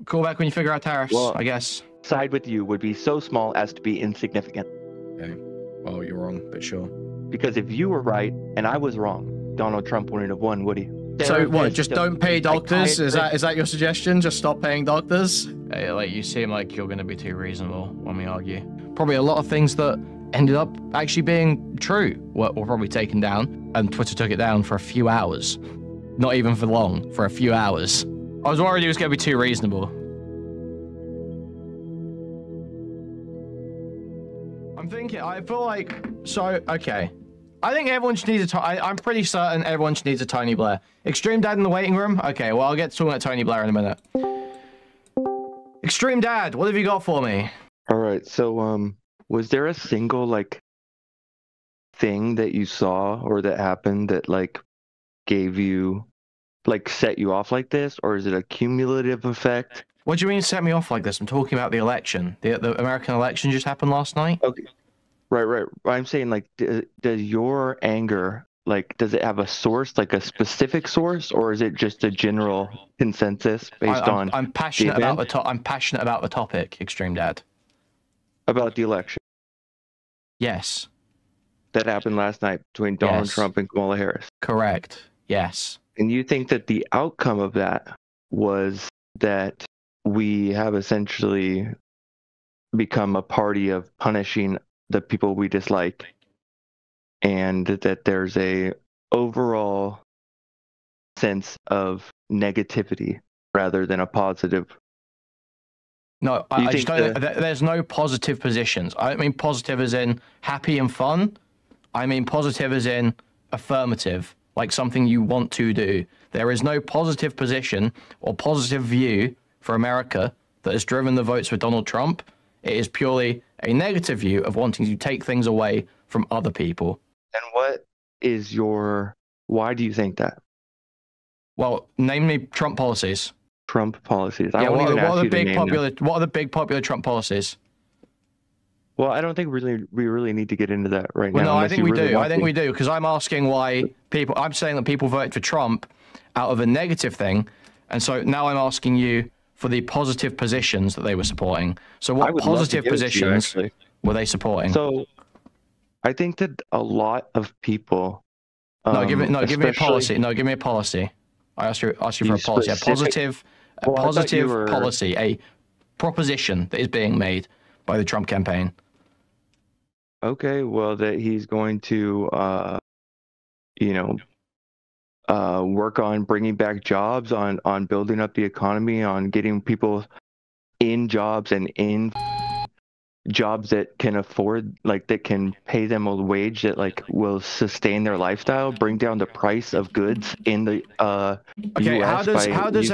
Call back when you figure out tariffs, Well, I guess. Side with you would be so small as to be insignificant. Okay. Well, you're wrong, but sure. Because if you were right and I was wrong, Donald Trump wouldn't have won, would he? So what? Just don't pay doctors? Is that your suggestion? Just stop paying doctors? Hey, like, you seem like you're going to be too reasonable when we argue. Probably a lot of things that ended up actually being true were probably taken down, and Twitter took it down for a few hours. Not even for long, for a few hours. I was worried he was going to be too reasonable. I'm thinking, I feel like, so, okay. I think everyone should need I'm pretty certain everyone should need a Tony Blair. Extreme Dad in the waiting room? Okay, well, I'll get to talking about Tony Blair in a minute. Extreme Dad, what have you got for me? All right, so, was there a single, like, thing that you saw or that happened that, like, gave you, like, set you off like this? Or is it a cumulative effect? What do you mean set me off like this? I'm talking about the election. The American election just happened last night? Okay. Right. I'm saying, like, does your anger, like, does it have a source, like a specific source, or is it just a general consensus based on? I'm passionate about I'm passionate about the topic, Extreme Dad. About the election. Yes. That happened last night between Donald Trump and Kamala Harris. Correct. Yes. And you think that the outcome of that was that we have essentially become a party of punishing the people we dislike, and that there's a overall sense of negativity rather than a positive? No, I just don't, there's no positive positions. I don't mean positive as in happy and fun. I mean positive as in affirmative, like something you want to do. There is no positive position or positive view for America that has driven the votes for Donald Trump. It is purely a negative view of wanting to take things away from other people. And what is why do you think that? Well, name me Trump policies. Trump policies. Yeah, what are the big popular Trump policies? Well, I don't think we really need to get into that right now. No, I think we do. I think we do, because I'm asking why I'm saying that people voted for Trump out of a negative thing, and so now I'm asking you for the positive positions that they were supporting. So what positive positions were they supporting? So I think that a lot of people. Give me a policy. No, give me a policy. I asked you for a policy. A positive policy, a proposition that is being made by the Trump campaign. Okay, well, that he's going to, work on bringing back jobs, on building up the economy, on getting people in jobs and in jobs that can afford, like, that can pay them a wage that, like, will sustain their lifestyle, bring down the price of goods in the okay, US how does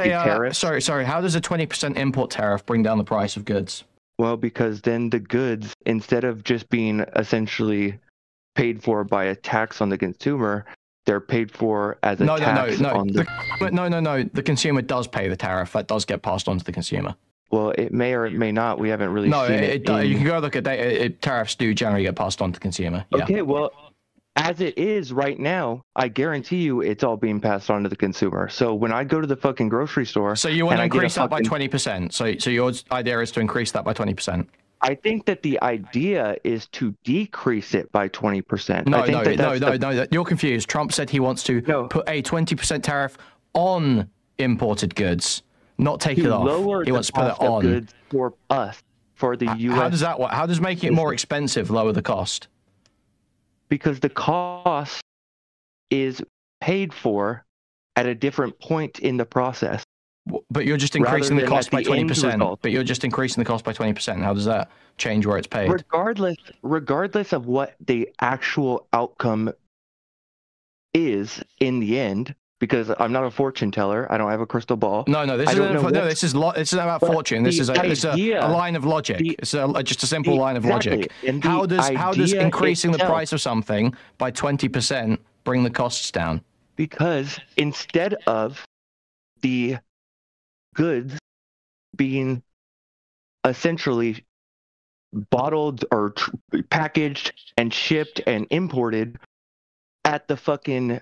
a 20% import tariff bring down the price of goods? Well, because then the goods, instead of just being essentially paid for by a tax on the consumer, they're paid for as a tax on the... No. The consumer does pay the tariff. That does get passed on to the consumer. Well, it may or it may not. We haven't really seen it. You can go look at data. Tariffs do generally get passed on to the consumer. Yeah. Okay, well, as it is right now, I guarantee you it's all being passed on to the consumer. So when I go to the fucking grocery store... So you want to increase that by 20%. So your idea is to increase that by 20%. I think that the idea is to decrease it by 20%. No. You're confused. Trump said he wants to put a 20% tariff on imported goods, not take it off. He wants to put it on. Goods for us, for the U.S. How does that work? How does making it more expensive lower the cost? Because the cost is paid for at a different point in the process. But you're just increasing the cost by 20%. But you're just increasing the cost by 20%. How does that change where it's paid? Regardless of what the actual outcome is in the end, because I'm not a fortune teller, I don't have a crystal ball. This is about fortune. This is a line of logic. It's just a simple line of logic. And how does increasing the price of something by 20% bring the costs down? Because instead of the goods being essentially bottled or packaged and shipped and imported at the fucking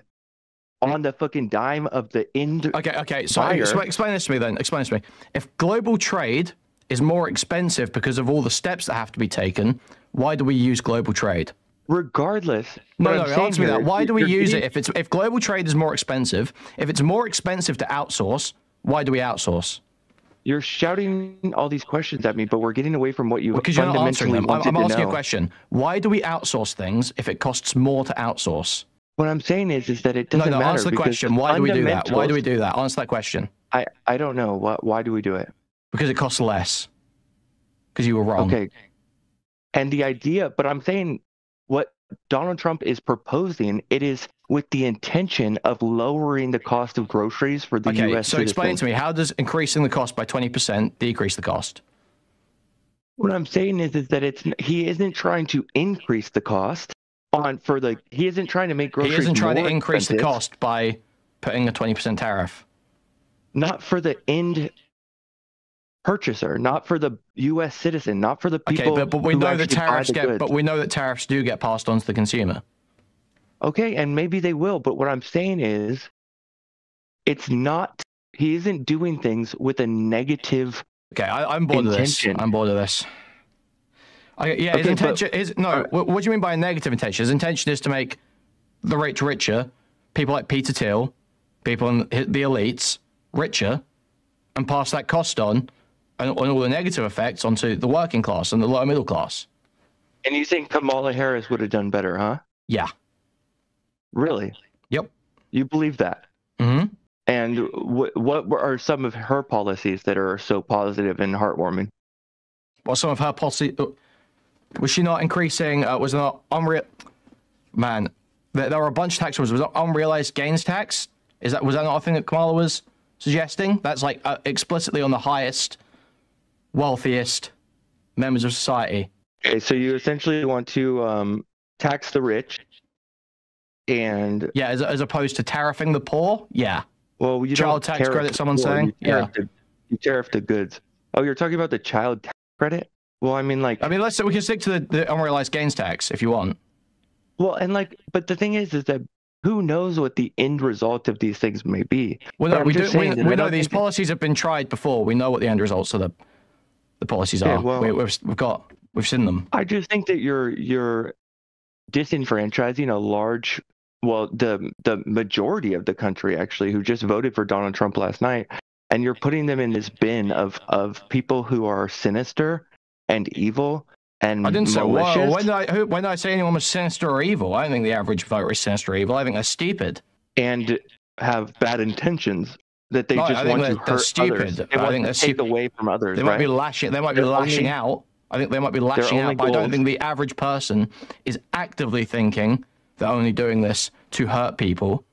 on the fucking dime of the end. Okay. So explain this to me then. Explain this to me. If global trade is more expensive because of all the steps that have to be taken, why do we use global trade? Regardless. No, answer me that. Why do we use it? If global trade is more expensive, if it's more expensive to outsource, why do we outsource? You're shouting all these questions at me, but we're getting away from what you because you're not answering them. I'm asking you a question. Why do we outsource things if it costs more to outsource? What I'm saying is that it doesn't matter. Answer the question. Why do we do that? Why do we do that? Answer that question. I don't know. Why do we do it? Because it costs less. Because you were wrong. Okay. And the idea, but I'm saying what Donald Trump is proposing, it is with the intention of lowering the cost of groceries for the U.S. So explain to me, how does increasing the cost by 20% decrease the cost? What I'm saying is that he isn't trying to increase the cost he isn't trying to make groceries more expensive. He isn't trying to increase the cost by putting a 20% tariff. Not for the end purchaser, not for the U.S. citizen, not for the people. Okay, but we know that tariffs do get passed on to the consumer. Okay, and maybe they will, but what I'm saying is, he isn't doing things with a negative. Okay, I'm bored intention. of this. I'm bored of this. His intention is what do you mean by a negative intention? His intention is to make the rich richer, people like Peter Thiel, people in the elites richer, and pass that cost on and all the negative effects onto the working class and the lower middle class. And you think Kamala Harris would have done better, huh? Yeah. Really? Yep. You believe that? Mm-hmm. And what are some of her policies that are so positive and heartwarming? Well, some of her policies... Was she not increasing? Was it not unreal? Man, there were a bunch of tax rules. Was it unrealized gains tax? Was that not a thing that Kamala was suggesting? That's like explicitly on the highest, wealthiest members of society. Okay, so you essentially want to tax the rich, and as opposed to tariffing the poor. Yeah. Well, you child tax credit. Someone's saying. You tariff the goods. Oh, you're talking about the child tax credit? Well, I mean, we can stick to the unrealized gains tax if you want. Well, and but the thing is that who knows what the end result of these things may be? Well, no, we know these policies have been tried before. We know what the end results of the policies are. Well, we've seen them. I just think that you're disenfranchising the majority of the country actually who just voted for Donald Trump last night, and you're putting them in this bin of people who are sinister and evil and I didn't malicious. Say, when did I say anyone was sinister or evil? I don't think the average voter is sinister or evil. I think they're stupid. And have bad intentions that they just want to hurt stupid. Others. They want to take away from others. They might be lashing. They might be lashing out. I think they might be lashing out, but I don't think the average person is actively thinking they're only doing this to hurt people.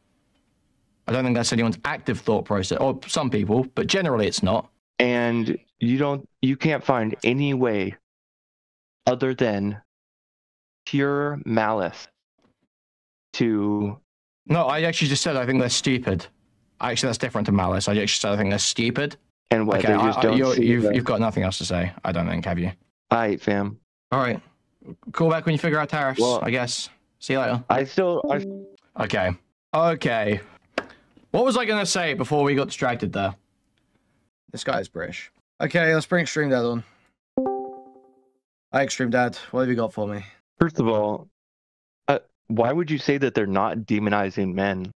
I don't think that's anyone's active thought process, or some people, but generally it's not. And you can't find any way other than pure malice to... No, I actually just said I think they're stupid. Actually, that's different to malice. I actually said I think they're stupid. And what, okay, you've got nothing else to say, I don't think, have you? All right, fam. All right. Call back when you figure out tariffs, I guess. See you later. Okay. What was I going to say before we got distracted there? This guy is British. Okay, let's bring Extremedad on. Hi, Extremedad. What have you got for me? First of all, why would you say that they're not demonizing men?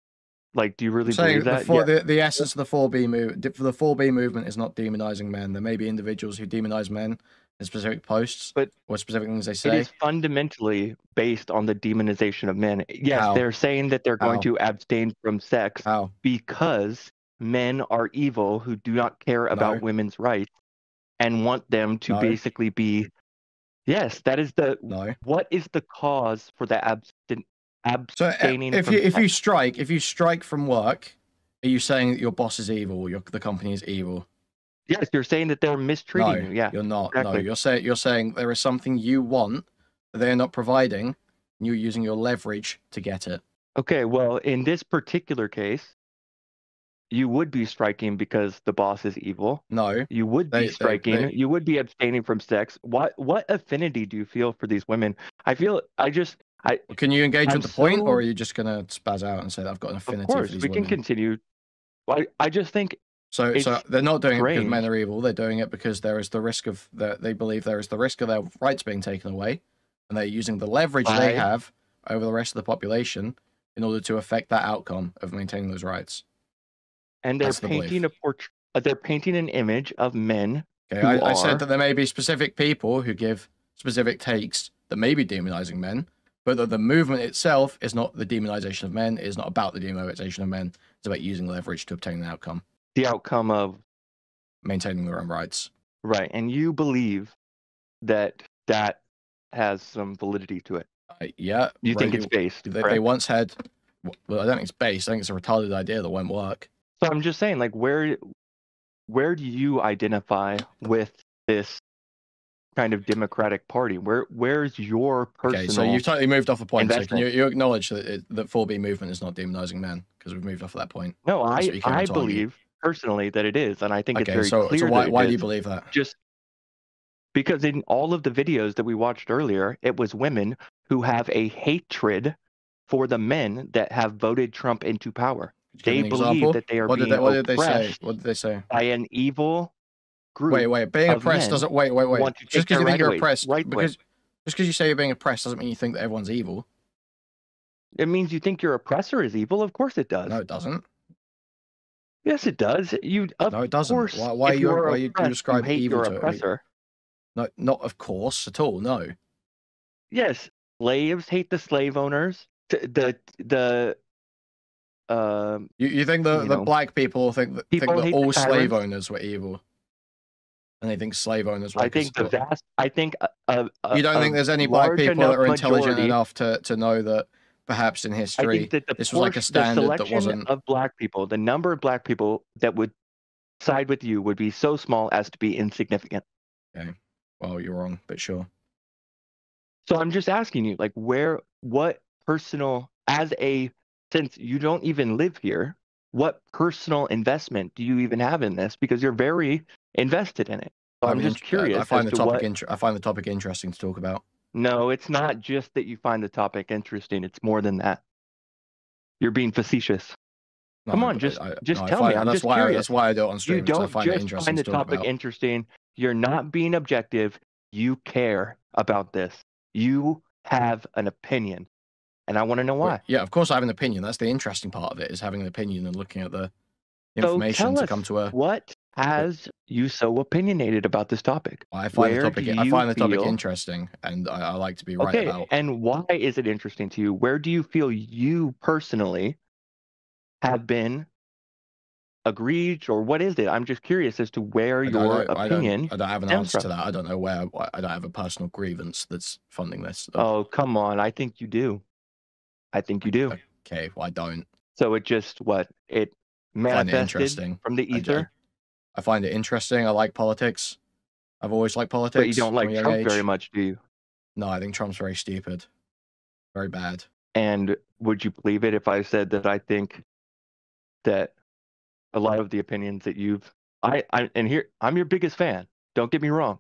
Do you really believe that? The essence of the 4B movement, the 4B movement is not demonizing men. There may be individuals who demonize men in specific posts or specific things they say. It is fundamentally based on the demonization of men. Yes, they're saying that they're going to abstain from sex because men are evil who do not care about women's rights and want them to basically be... Yes, that is the... What is the cause for the abstaining from sex? If you strike from work, are you saying that your boss is evil, the company is evil? Yes, you're saying that they're mistreating you. Yeah, you're not. Exactly. No, you're saying there is something you want that they're not providing, and you're using your leverage to get it. Okay, well, in this particular case, you would be striking because the boss is evil. No. You would be striking. You would be abstaining from sex. What affinity do you feel for these women? I Can you engage I'm with the point, or so- are you just going to spaz out and say that I've got an Of affinity for course, these we can women? continue. Well, I just think So it's they're not doing it because men strange. are evil. They're doing it because there is the risk of they believe there is the risk of their rights being taken away, and they're using the leverage they have over the rest of the population in order to affect that outcome of maintaining those rights. And they're painting they're painting an image of men. Okay, I said that there may be specific people who give specific takes that may be demonizing men, but that the movement itself is not the demonization of men. It is not about the demonization of men. It's about using leverage to obtain an outcome. The outcome of maintaining their own rights. Right, and you believe that that has some validity to it. Yeah. You think it's based, They once had... Well, I don't think it's based. I think it's a retarded idea that won't work. So I'm just saying, like, where do you identify with this kind of Democratic Party? Where's your personal... Okay, so you've totally moved off the point. investment? So can you acknowledge that the 4B movement is not demonizing men? Because we've moved off of that point. No, I believe personally that it is, and I think it's very clear. So why do you believe that? Just because in all of the videos that we watched earlier, it was women who have a hatred for the men that have voted Trump into power. They believe that they are being oppressed. What did they say? What did they say? By an evil group. Wait. Being oppressed doesn't... Wait. Just because you think you're oppressed, just because you say you're being oppressed doesn't mean you think that everyone's evil. It means you think your oppressor is evil. Of course it does. No, it doesn't. Yes, it does. No, it doesn't. Why you describe evil to oppressor? No, not of course at all. No. Yes, slaves hate the slave owners. You think the black people think that all slave owners were evil, and they think slave owners were... I think you don't think there's any black people that are intelligent enough to know that perhaps in history this was like a standard that wasn't... of black people, the number of black people that would side with you would be so small as to be insignificant. Okay, well, you're wrong, but sure. So I'm just asking you, like, what personal, since you don't even live here, what personal investment do you even have in this? Because you're very invested in it. So I'm just curious. I find the topic interesting to talk about. No, it's not just that you find the topic interesting. It's more than that. You're being facetious. No, come on, just tell me. I'm just curious. That's why I do it on stream. You don't just find the topic interesting. You're not being objective. You care about this. You have an opinion. And I want to know why. Yeah, of course I have an opinion. That's the interesting part of it, is having an opinion and looking at the information to come to a... What has you so opinionated about this topic? I find the topic interesting, and I like to be right about... Okay, and why is it interesting to you? Where do you feel you personally have been agreed, or what is it? I'm just curious as to where your opinion... I don't have an answer to that. I don't know where... I don't have a personal grievance that's funding this. Oh, come on. I think you do. I think you do. Okay, well, I don't. So it just, it manifested from the ether? I find it interesting. I like politics. I've always liked politics. But you don't like Trump very much, do you? No, I think Trump's very stupid. Very bad. And would you believe it if I said that I think that a lot of the opinions that I'm your biggest fan. Don't get me wrong.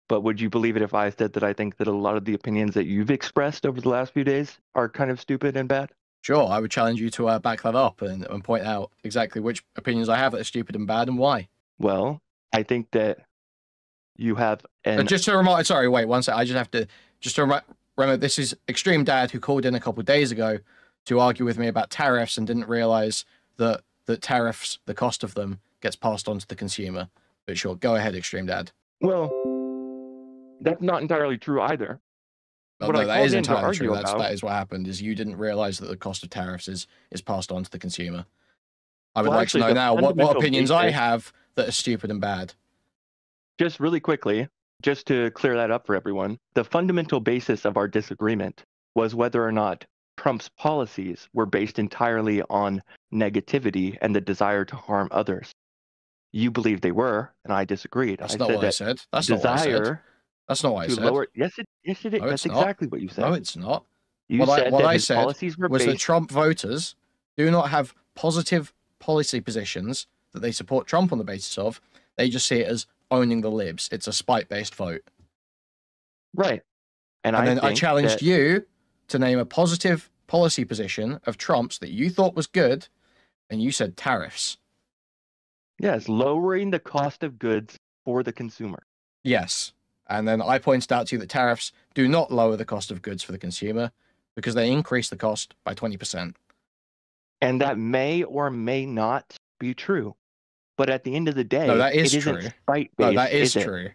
But would you believe it if I said that I think that a lot of the opinions that you've expressed over the last few days are kind of stupid and bad? Sure, I would challenge you to back that up and point out exactly which opinions I have that are stupid and bad and why. Well, I think that you have... Just to remind... Sorry, wait, one sec. I just have to... Just to remember, this is Extreme Dad, who called in a couple of days ago to argue with me about tariffs and didn't realize that tariffs, the cost of them, gets passed on to the consumer. But sure, go ahead, Extreme Dad. Well... That's not entirely true either. No, that is entirely true. That is what happened, is you didn't realize that the cost of tariffs is passed on to the consumer. I would like to know now what opinions I have that are stupid and bad. Just really quickly, just to clear that up for everyone, the fundamental basis of our disagreement was whether or not Trump's policies were based entirely on negativity and the desire to harm others. You believed they were, and I disagreed. That's not what I said. That's not what I said. That's not what I said. Yes, it is. No, that's exactly what you said. No, it's not. What I said was that Trump voters do not have positive policy positions that they support Trump on the basis of. They just see it as owning the libs. It's a spite-based vote. Right. And then I challenged you to name a positive policy position of Trump's that you thought was good, and you said tariffs. Yes, lowering the cost of goods for the consumer. Yes. And then I pointed out to you that tariffs do not lower the cost of goods for the consumer because they increase the cost by 20%. And that may or may not be true. But at the end of the day, no, that is it true. isn't spite-based. No, that is true.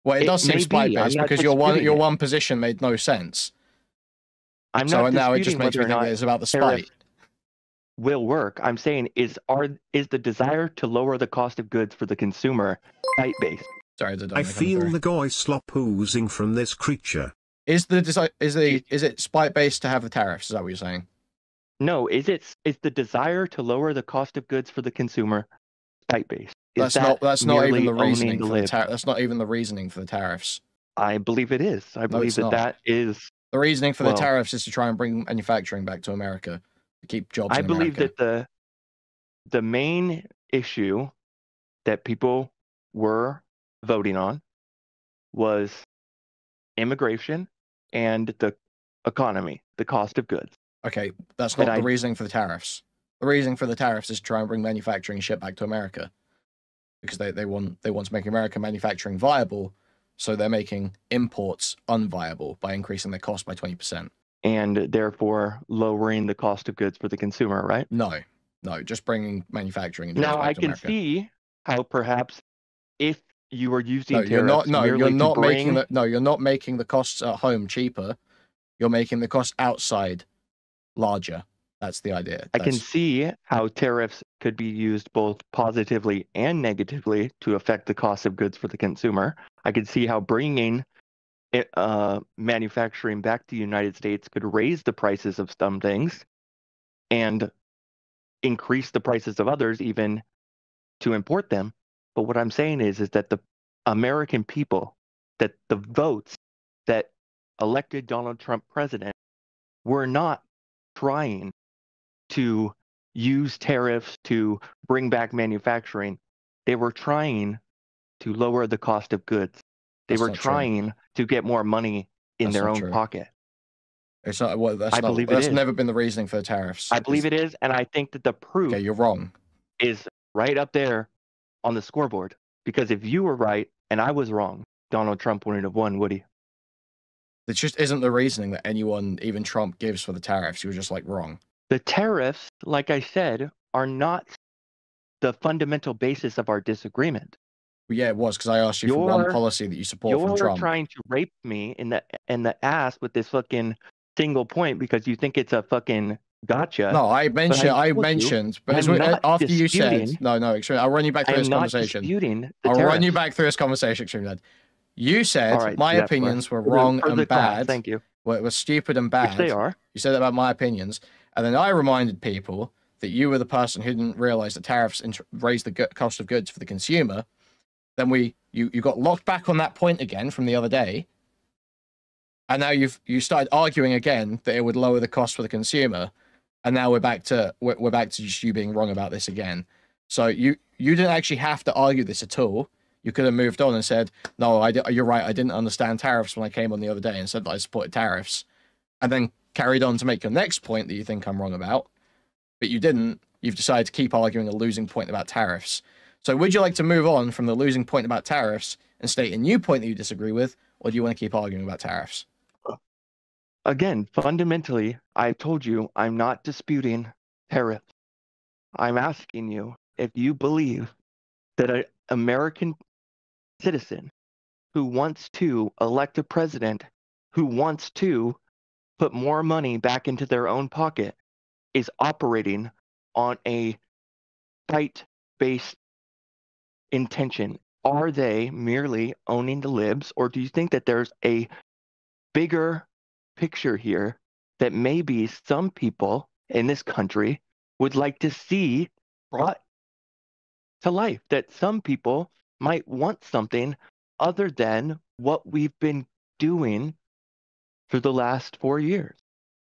Well, it does seem spite-based because your one position made no sense. I'm not now it just makes me think that it's about the spite. Will work. I'm saying is the desire to lower the cost of goods for the consumer spite-based? Sorry, I feel the goy slop oozing from this creature. Is it spite-based to have the tariffs? Is that what you're saying? No, is the desire to lower the cost of goods for the consumer spite-based? That's not even the reasoning for the tariffs. That's not even the reasoning for the tariffs. I believe it is. I believe that is the reasoning for the tariffs is to try and bring manufacturing back to America, to keep jobs in America. I believe that the main issue that people were voting on was immigration and the economy, the cost of goods. Okay, that's not the reasoning for the tariffs. The reasoning for the tariffs is to try and bring manufacturing shit back to America, because they want to make American manufacturing viable, so they're making imports unviable by increasing their cost by 20%. And therefore lowering the cost of goods for the consumer, right? No, just bringing manufacturing and now I can America. See how perhaps if you were using you're not making the costs at home cheaper. You're making the cost outside larger. That's the idea. I can see how tariffs could be used both positively and negatively to affect the cost of goods for the consumer. I could see how bringing manufacturing back to the United States could raise the prices of some things and increase the prices of others, even to import them. But what I'm saying is that the American people, that the votes that elected Donald Trump president, were not trying to use tariffs to bring back manufacturing. They were trying to lower the cost of goods. They were trying to get more money in their own pocket. It's not. Well, that's never been the reasoning for the tariffs. I believe it is, and I think that the proof. Okay, you're wrong. Is right up there on the scoreboard. Because if you were right and I was wrong, Donald Trump wouldn't have won, would he? It just isn't the reasoning that anyone, even Trump, gives for the tariffs. You were just wrong. The tariffs, like I said, are not the fundamental basis of our disagreement. Well, yeah, it was, because I asked you for one policy that you support from Trump. You're trying to rape me in the ass with this fucking single point because you think it's a fucking gotcha. No, I mentioned, but after you said, no, I'll run you back through this conversation. I'll run you back through this conversation, Extremedad. You said my opinions were wrong and bad. Thank you. Were stupid and bad. Which they are. You said that about my opinions. And then I reminded people that you were the person who didn't realize that tariffs raise the cost of goods for the consumer. Then you got locked back on that point again from the other day. And now you started arguing again that it would lower the cost for the consumer. And now we're back to just you being wrong about this again. So you didn't actually have to argue this at all. You could have moved on and said, no, you're right, I didn't understand tariffs when I came on the other day and said that I supported tariffs. And then carried on to make your next point that you think I'm wrong about. But you didn't. You've decided to keep arguing a losing point about tariffs. So would you like to move on from the losing point about tariffs and state a new point that you disagree with, or do you want to keep arguing about tariffs? Again, fundamentally, I told you I'm not disputing tariffs. I'm asking you if you believe that an American citizen who wants to elect a president who wants to put more money back into their own pocket is operating on a fight-based intention. Are they merely owning the libs, or do you think that there's a bigger picture here that maybe some people in this country would like to see brought to life, that some people might want something other than what we've been doing for the last 4 years?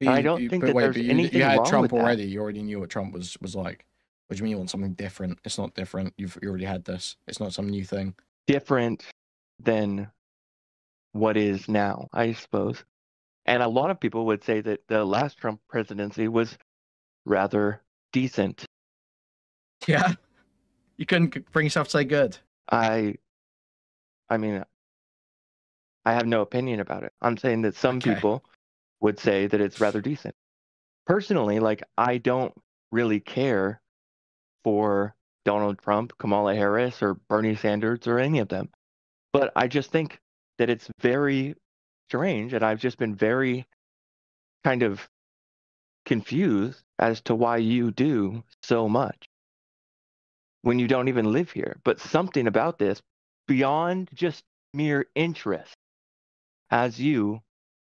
I don't think that there's anything wrong with that. You had Trump already. You already knew what Trump was like. What do you mean you want something different? It's not different. You already had this. It's not some new thing. Different than what is now, I suppose. And a lot of people would say that the last Trump presidency was rather decent. Yeah. You couldn't bring yourself to say good. I mean, I have no opinion about it. I'm saying that some people would say that it's rather decent. Personally, like, I don't really care for Donald Trump, Kamala Harris, or Bernie Sanders, or any of them. But I just think that it's very strange, and I've just been very kind of confused as to why you do so much when you don't even live here. But something about this, beyond just mere interest, has you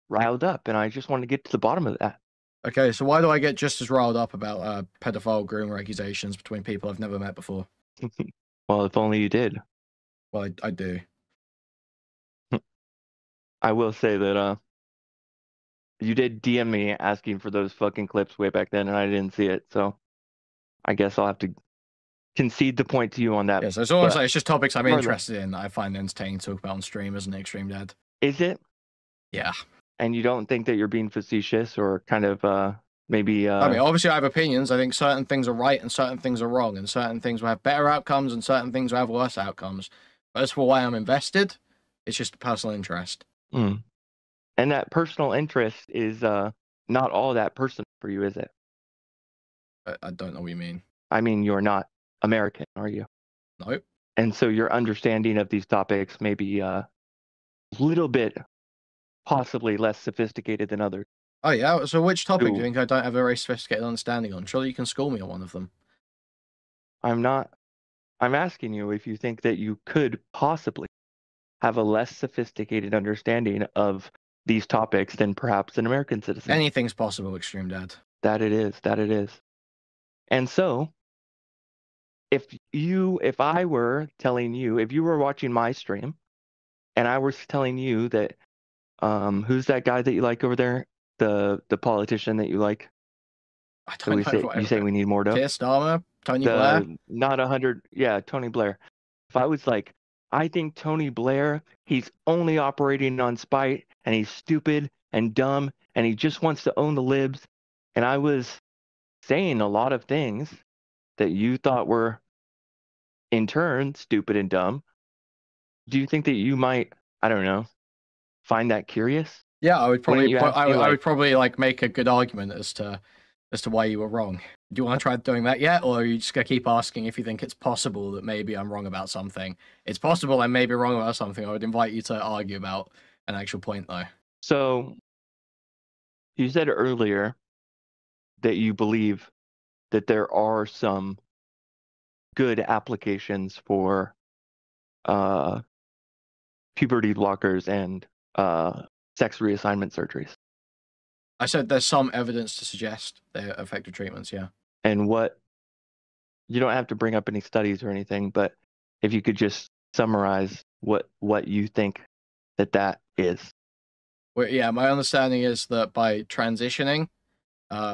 riled up, and I just want to get to the bottom of that. Okay, so why do I get just as riled up about pedophile groomer accusations between people I've never met before? Well, if only you did. Well, I do. I will say that you did DM me asking for those fucking clips way back then, and I didn't see it, so I guess I'll have to concede the point to you on that. Yeah, so it's almost like it's just topics I'm interested in that I find entertaining to talk about on stream, isn't it, Extremedad? Is it? Yeah. And you don't think that you're being facetious or kind of maybe... I mean, obviously I have opinions. I think certain things are right and certain things are wrong, and certain things will have better outcomes and certain things will have worse outcomes. But as for why I'm invested, it's just a personal interest. And that personal interest is not all that personal for you, is it? I don't know what you mean. I mean, you're not American, are you? Nope. And so your understanding of these topics may be a little bit possibly less sophisticated than others. Oh, yeah? So which topic do you think I don't have a very sophisticated understanding on? Surely you can school me on one of them. I'm asking you if you think that you could possibly have a less sophisticated understanding of these topics than perhaps an American citizen. Anything's possible, Extremedad. That it is. And so, if I were telling you, if you were watching my stream, and I was telling you that, who's that guy that you like over there? The politician that you like? I don't know. You say we need more dough? Keir Starmer? Tony Blair? Not 100. Yeah, Tony Blair. If I was like, I think Tony Blair, he's only operating on spite, and he's stupid and dumb, and he just wants to own the libs. And I was saying a lot of things that you thought were, in turn, stupid and dumb. Do you think that you might, I don't know, find that curious? Yeah, I would probably. I would probably like make a good argument as to why you were wrong. Do you want to try doing that yet, or are you just gonna keep asking if you think it's possible that maybe I'm wrong about something? It's possible I may be wrong about something. I would invite you to argue about an actual point, though. So, you said earlier that you believe that there are some good applications for puberty blockers and sex reassignment surgeries. I said there's some evidence to suggest they're effective treatments, yeah. And you don't have to bring up any studies or anything, but if you could just summarize what you think that is. Well, yeah, my understanding is that by transitioning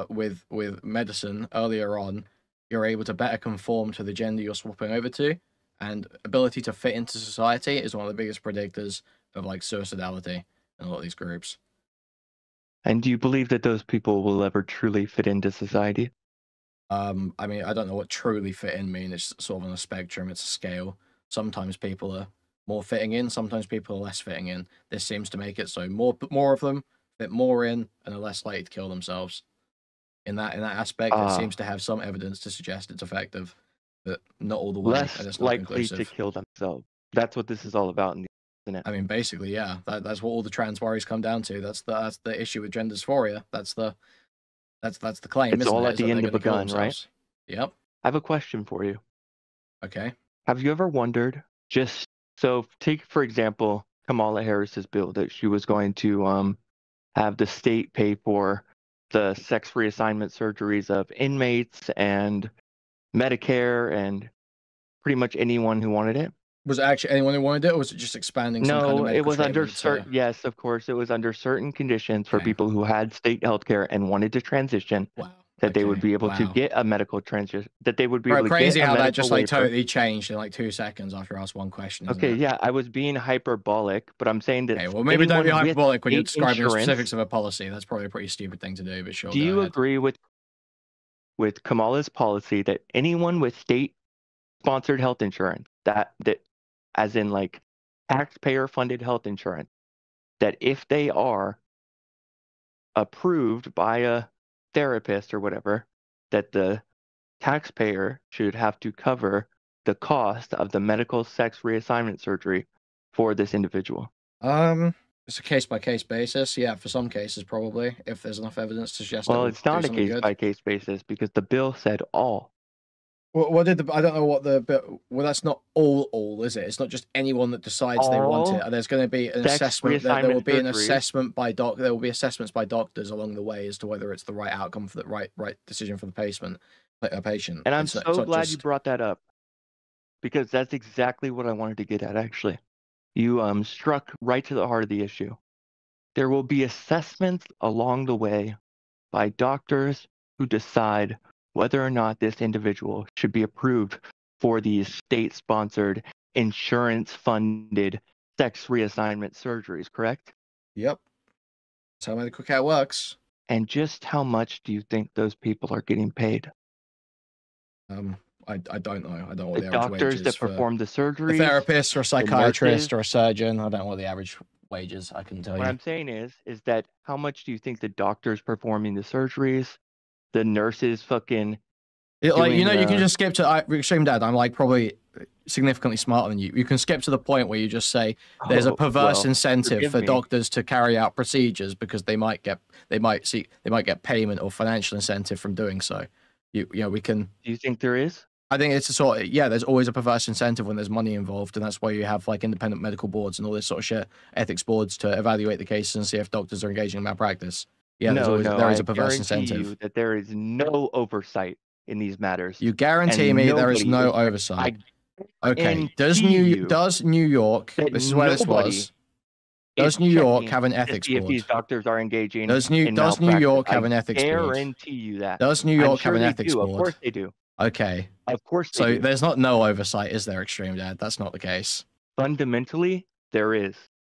with medicine earlier on, you're able to better conform to the gender you're swapping over to, and ability to fit into society is one of the biggest predictors of like suicidality in a lot of these groups. And do you believe that those people will ever truly fit into society? I mean, I don't know what truly fit in mean. It's sort of on a spectrum. It's a scale. Sometimes people are more fitting in. Sometimes people are less fitting in. This seems to make it so more of them fit more in and are less likely to kill themselves. In that aspect, it seems to have some evidence to suggest it's effective, but not all the way. Less and it's not likely conclusive. to kill themselves. That's what this is all about, isn't it? I mean, basically, yeah. That's what all the trans worries come down to. That's the issue with gender dysphoria. That's the claim. It's all at the end of a gun, right? Yep. I have a question for you. Okay. Have you ever wondered, just so take for example Kamala Harris's bill that she was going to have the state pay for the sex reassignment surgeries of inmates and Medicare and pretty much anyone who wanted it? Was it actually anyone who wanted it, or was it just expanding some kind of medical it was under treatment yes, of course, it was under certain conditions for Okay. people who had state healthcare and wanted to transition Wow. that they would be able to get a medical transition, that they would be able to crazy get a how that medical just like waiver. totally changed in like 2 seconds after I asked one question. Okay, yeah, I was being hyperbolic, but I'm saying that. Okay, well, maybe don't be hyperbolic when you're describing the insurance, specifics of a policy. That's probably a pretty stupid thing to do, but sure. Do you agree with Kamala's policy that anyone with state-sponsored health insurance, that as in like taxpayer-funded health insurance, that if they are approved by a therapist or whatever, that the taxpayer should have to cover the cost of the medical sex reassignment surgery for this individual? It's a case-by-case basis. Yeah, for some cases, probably, if there's enough evidence to suggest. Well, it's not a case-by-case basis because the bill said all. What did I don't know what the well, that's not all, is it? It's not just anyone that decides they want it. There's going to be an assessment. There will be an assessment by There will be assessments by doctors along the way as to whether it's the right outcome for the right decision for the patient. And I'm so glad you brought that up, because that's exactly what I wanted to get at. Actually, you struck right to the heart of the issue. There will be assessments along the way by doctors who decide whether or not this individual should be approved for these state-sponsored, insurance-funded sex reassignment surgeries, correct? Yep. That's how medical care works. And just how much do you think those people are getting paid? I don't know. I don't know what the average doctors wages that perform the surgery, a therapist or a psychiatrist or a surgeon. I don't know what the average wages. I can tell you. What I'm saying is that how much do you think the doctors performing the surgeries, the nurses fucking like, you can just skip to Extremedad. I'm like probably significantly smarter than you. You can skip to the point where you just say there's a perverse incentive for doctors to carry out procedures because they might get payment or financial incentive from doing so. We can. Do you think there is? I think it's there's always a perverse incentive when there's money involved, and that's why you have like independent medical boards and all this sort of shit, ethics boards to evaluate the cases and see if doctors are engaging in malpractice. Yeah, there is a perverse incentive. You that there is no oversight in these matters. You guarantee me there is no oversight. Okay. Does New York? This is where this was. Does New York have an ethics board? If these doctors are engaging does New York have an ethics board? I guarantee you that. Does New York have an ethics board? Of course they do. Okay. Of course they do. So there's not no oversight, is there, Extremedad? That's not the case. Fundamentally, there is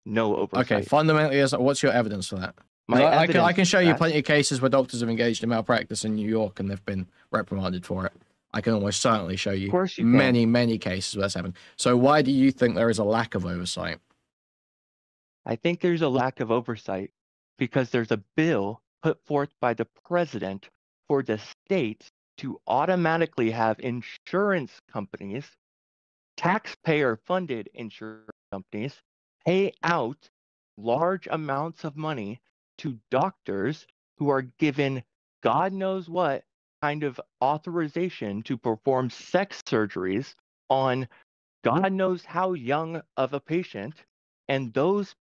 no oversight. Okay, fundamentally, what's your evidence for that? I can show you plenty of cases where doctors have engaged in malpractice in New York and they've been reprimanded for it. I can almost certainly show you many cases where that's happened. So why do you think there is a lack of oversight? I think there's a lack of oversight because there's a bill put forth by the president for the states to automatically have insurance companies, taxpayer-funded insurance companies, pay out large amounts of money to doctors who are given God knows what kind of authorization to perform sex surgeries on God knows how young of a patient. And those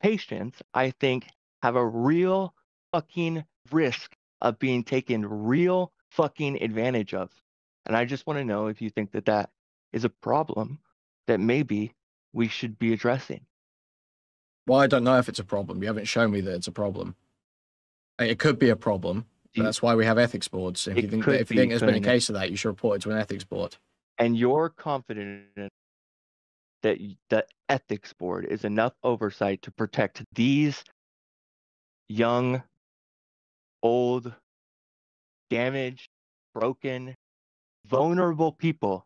patients, I think, have a real fucking risk of being taken real fucking advantage of. And I just want to know if you think that that is a problem that maybe we should be addressing. Well, I don't know if it's a problem. You haven't shown me that it's a problem. It could be a problem. That's why we have ethics boards. If you think there's been a case of that, you should report it to an ethics board. And you're confident that the ethics board is enough oversight to protect these young, old, damaged, broken, vulnerable people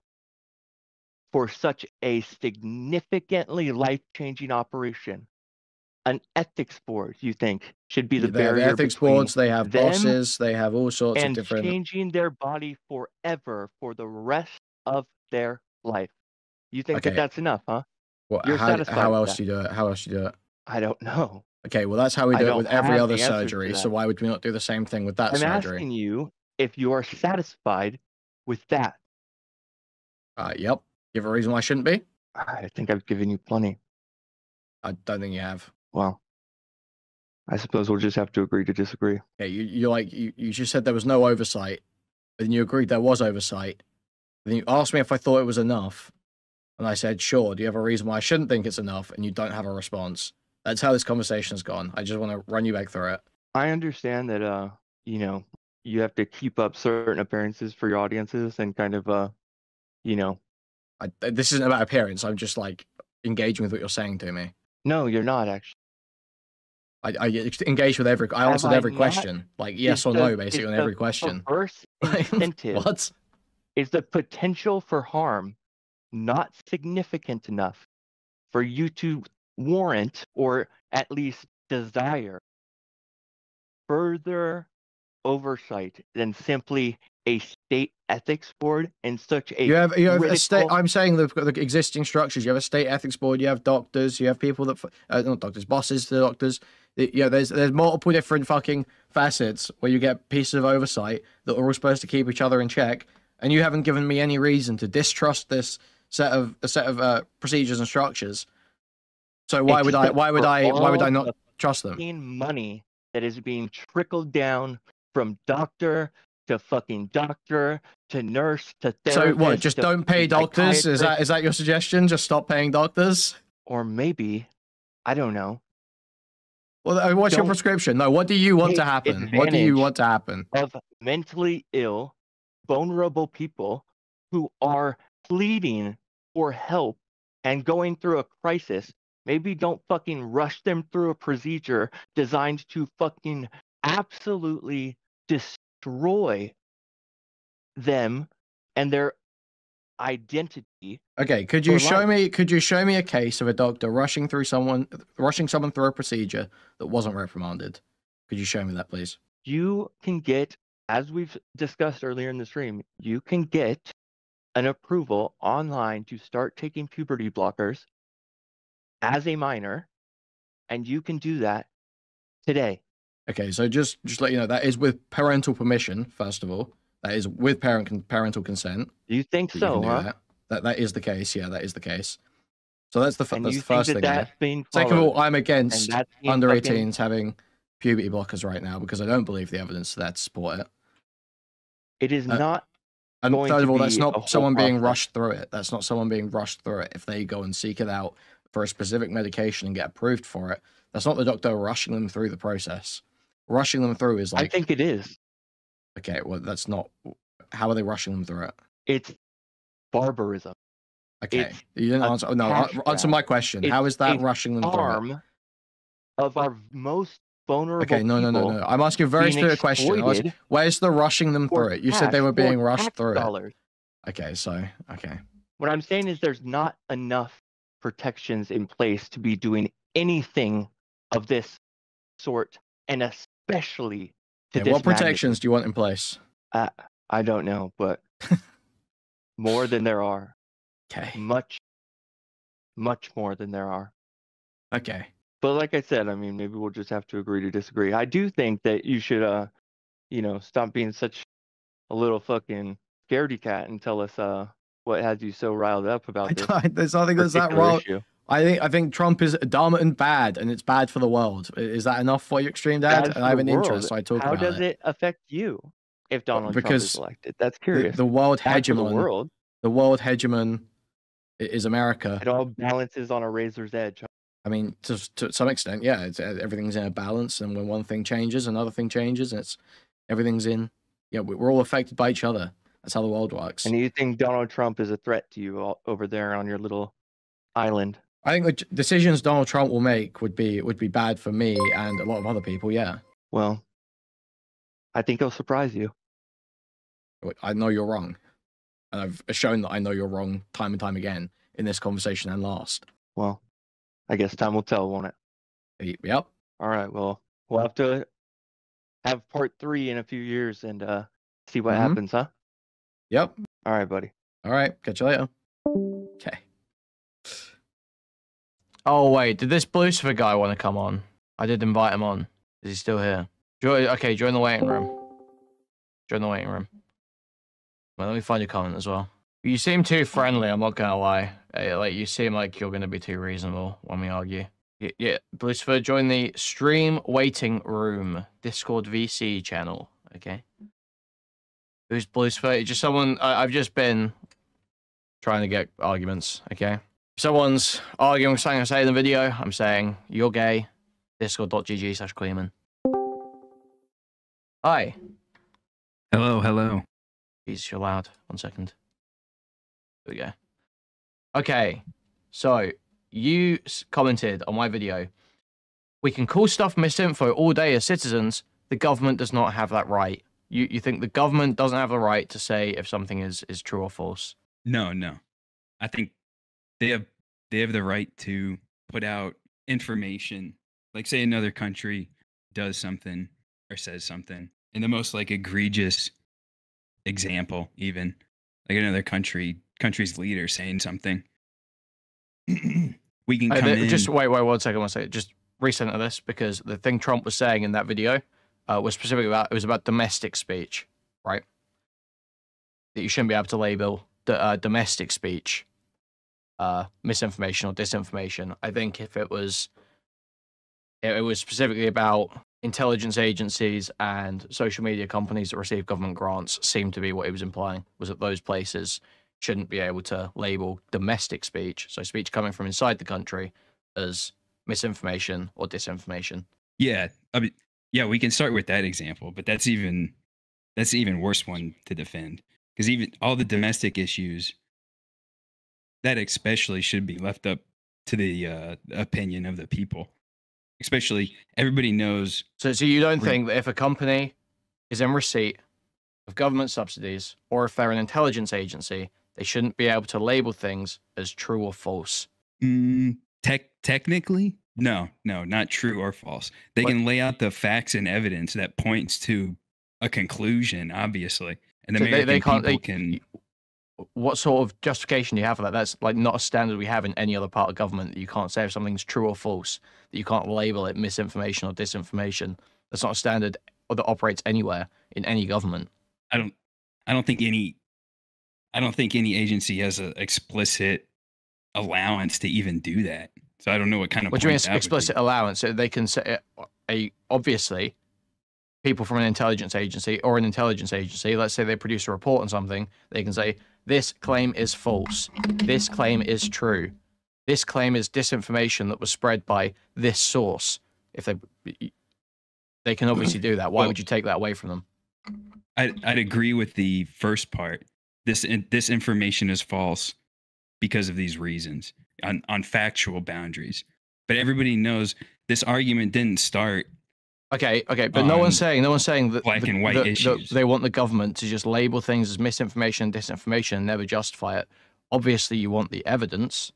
for such a significantly life-changing operation? An ethics board, you think, should be the barrier between ethics boards, they have bosses, they have all sorts of different... and changing their body forever for the rest of their life. You think that that's enough, huh? Well, You're satisfied how with else that? do you do it? How else do you do it? I don't know. Okay, well, that's how we do it with every other surgery. So why would we not do the same thing with that surgery? I'm asking you if you are satisfied with that. Yep. You have a reason why I shouldn't be? I think I've given you plenty. I don't think you have. Well, I suppose we'll just have to agree to disagree. Okay, you just said there was no oversight, but then you agreed there was oversight. Then you asked me if I thought it was enough, and I said, sure. Do you have a reason why I shouldn't think it's enough? And you don't have a response. That's how this conversation has gone. I just want to run you back through it. I understand that, you have to keep up certain appearances for your audiences and kind of, you know. This isn't about appearance. I'm just like engaging with what you're saying to me. No, you're not actually. I engage with every. I answered every question, like yes or no, basically on every question. The first incentive What? is the potential for harm not significant enough for you to warrant or at least desire further oversight than simply a state ethics board and such a you have a state. critical- I'm saying the existing structures. You have a state ethics board. You have doctors. You have people that not doctors, bosses to doctors. There's multiple different fucking facets where you get pieces of oversight that are all supposed to keep each other in check, and you haven't given me any reason to distrust this set of procedures and structures. So why would I not trust them? Money that is being trickled down from doctor to fucking doctor to nurse to therapist. So what? Just don't pay doctors? Is that your suggestion? Just stop paying doctors? Or maybe, I don't know. Well, what's your prescription? No, what do you want to happen? What do you want to happen? Of mentally ill, vulnerable people who are pleading for help and going through a crisis. Maybe don't fucking rush them through a procedure designed to fucking absolutely destroy them and their identity. Okay, could you show me a case of a doctor rushing someone through a procedure that wasn't reprimanded? Could you show me that, please? You can get, as we've discussed earlier in the stream, you can get an approval online to start taking puberty blockers as a minor, and you can do that today. Okay, so just let you know that is with parental permission. First of all, that is with parental consent. You think so, huh? That is the case. Yeah, that is the case. So that's the first thing. Second of all, I'm against under 18s having puberty blockers right now because I don't believe the evidence to that support it. It is not. And third of all, that's not someone being rushed through it. That's not someone being rushed through it. If they go and seek it out for a specific medication and get approved for it, that's not the doctor rushing them through the process. Rushing them through is like... I think it is. Okay, well, that's not... How are they rushing them through it? It's barbarism. Okay, you didn't answer... No, answer my question. How is that rushing them through it? Harm of our most vulnerable Okay, no. I'm asking a very clear question. Where's the rushing them through it? You said they were being rushed through it. Okay, okay. What I'm saying is there's not enough protections in place to be doing anything of this sort, and especially to this what protections do you want in place? I don't know, but more than there are. Okay. Much more than there are. Okay. But like I said, I mean, maybe we'll just have to agree to disagree. I do think that you should, stop being such a little fucking scaredy cat and tell us what has you so riled up about this. There's nothing that's that wrong. I think Trump is dumb and bad, and it's bad for the world. Is that enough for you, Extreme Dad? And I have an interest, so I talk about it. How does it affect you if Donald Trump is elected? That's curious. The world hegemon. The world hegemon is America. It all balances on a razor's edge. I mean, to some extent, yeah. Everything's in a balance, and when one thing changes, another thing changes, and everything's in. Yeah, we're all affected by each other. That's how the world works. And you think Donald Trump is a threat to you over there on your little island? I think the decisions Donald Trump will make would be bad for me and a lot of other people. Yeah. Well, I think he'll surprise you. I know you're wrong, and I've shown that I know you're wrong time and time again in this conversation and last. Well, I guess time will tell, won't it? Yep. All right. Well, we'll have to have part 3 in a few years and see what happens, huh? Yep. All right, buddy. All right. Catch you later. Okay. Oh, wait. Did this Blucifer guy want to come on? I did invite him on. Is he still here? Okay, join the waiting room. Join the waiting room. Well, let me find your comment as well. You seem too friendly, I'm not gonna lie. Like, you seem like you're gonna be too reasonable when we argue. Yeah, Blucifer, join the stream waiting room Discord VC channel, okay? Who's Blucifer? Just someone, I've just been trying to get arguments, okay? If someone's arguing with something I say in the video, I'm saying, you're gay, discord.gg/Kuihman. Hi. Hello, hello. Jeez, you're loud. 1 second. There we go. Okay, so you commented on my video. We can call stuff misinfo all day as citizens. The government does not have that right. You think the government doesn't have the right to say if something is true or false? No. I think they have the right to put out information. Like, say another country does something or says something, in the most like egregious example, even like another country's leader saying something. We can come in. Just wait 1 second. Just recenter this, because the thing Trump was saying in that video was specifically about domestic speech, right? That you shouldn't be able to label domestic speech misinformation or disinformation. I think if it was specifically about intelligence agencies and social media companies that receive government grants, seemed to be what he was implying, was that those places shouldn't be able to label domestic speech, so speech coming from inside the country, as misinformation or disinformation. Yeah, I mean, yeah, we can start with that example, but that's even worse one to defend, because even all the domestic issues, that especially should be left up to the opinion of the people. Especially, everybody knows. So you don't think that if a company is in receipt of government subsidies, or if they're an intelligence agency, they shouldn't be able to label things as true or false? Technically, no, not true or false. They can lay out the facts and evidence that points to a conclusion, obviously, and the American people can. What sort of justification do you have for that? That's like not a standard we have in any other part of government. That you can't say if something's true or false. That you can't label it misinformation or disinformation. That's not a standard that operates anywhere in any government. I don't think any agency has an explicit allowance to even do that. So I don't know what kind of. What do you mean explicit allowance? So they can say obviously, people from an intelligence agency, let's say they produce a report on something, they can say this claim is false, this claim is true, this claim is disinformation that was spread by this source. If they can obviously do that. Why would you take that away from them? I'd agree with the first part. This information is false because of these reasons on factual boundaries. But everybody knows this argument didn't start. Okay, but no one's saying that black and white issues. They want the government to just label things as misinformation and disinformation and never justify it. Obviously, you want the evidence.